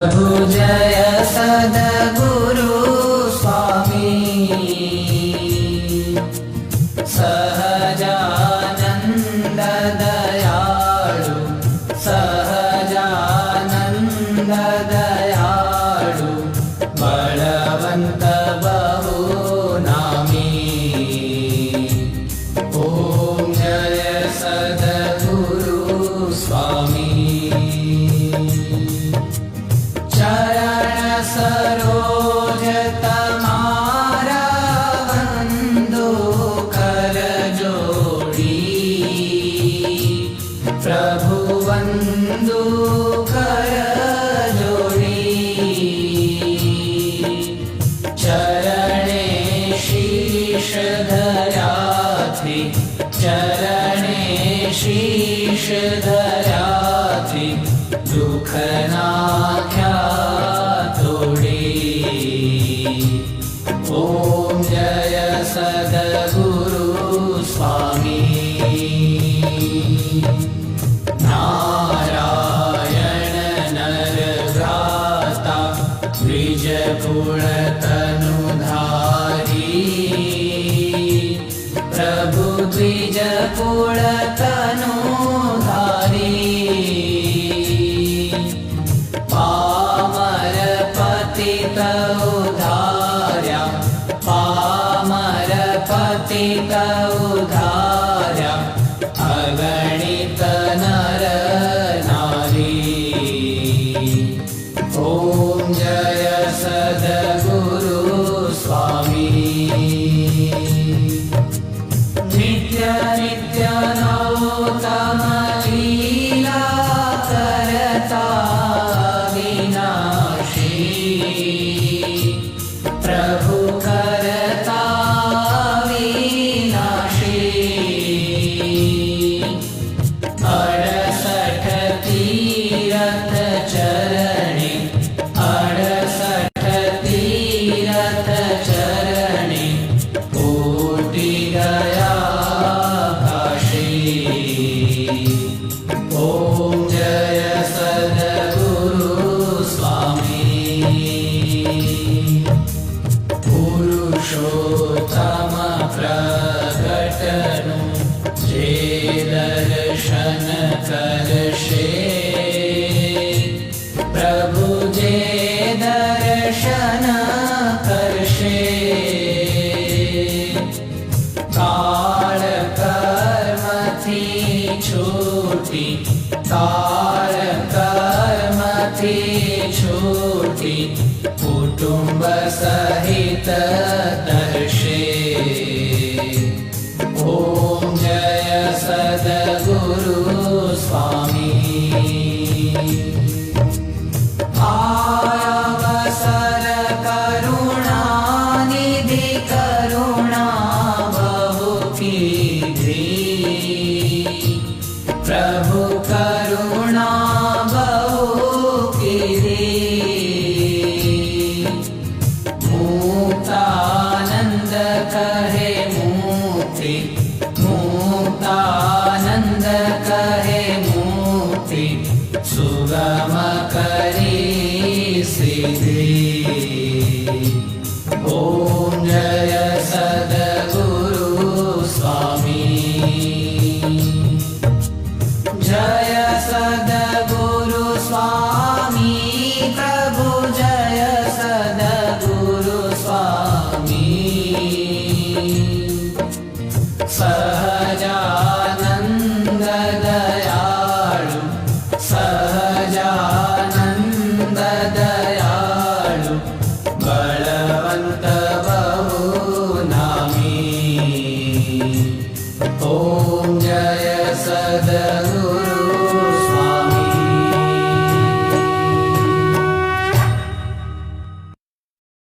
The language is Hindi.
प्रभु जय सद्गुरु स्वामी सहजानंद दयाळु सहजानंद दयाळु बलवंत बहुनामी ओम जय सद्गुरु स्वामी चरण सरोज तमारा वंदो कर जोड़ी प्रभु वंदो कर जोड़ी चरणे शीश धरा थी चरणे शीश धरा थी दुख नाख्या ओम जय सद्गुरु स्वामी नारायण नर भ्राता द्विज कुल तनुधारी प्रभु द्विज कुल तनुधारी पामर पतित उधार्या पामर पतित उधार्या अगणित नर नारी ओम जय सद्गुरु स्वामी नित्य नित्य नौतम लीला करता प्रभु करता विनाशी 68 तीरथ चरणे 68 तीरथ चरणे कोटि गया काशी ओम जय सद्गुरु स्वामी पुरुषोत्तम प्रगटनु जे दर्शन करशे प्रभु जे दर्शन करशे काल कर्म थी छूटी काल कर्म थी छूटी कुटुंब सहित दर्शे ओम जय सद्गुरु स्वामी आयावसर करुणा निधि करुणा बहु कीधी प्रभु करुणा बहु कीधी मुक्तानंद कहे मुक्ति मुक्तानंद कहे मुक्ति सुगम करी सिद्धि ओम जय सद्गुरु स्वामी जय सद्गुरु स्वामी प्रभु जय सद्गुरु स्वामी सहजा